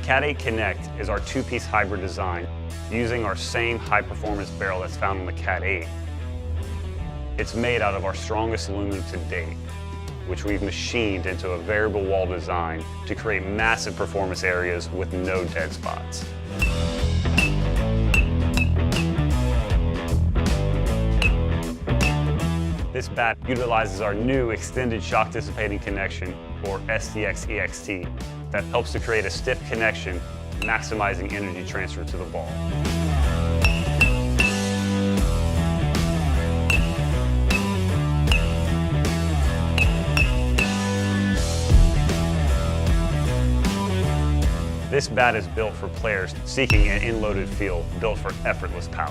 Cat 8 Connect is our two-piece hybrid design using our same high-performance barrel that's found on the Cat 8. It's made out of our strongest aluminum to date, which we've machined into a variable wall design to create massive performance areas with no dead spots. This bat utilizes our new extended shock dissipating connection, or SDX-EXT, that helps to create a stiff connection, maximizing energy transfer to the ball. This bat is built for players seeking an in-loaded feel, built for effortless power.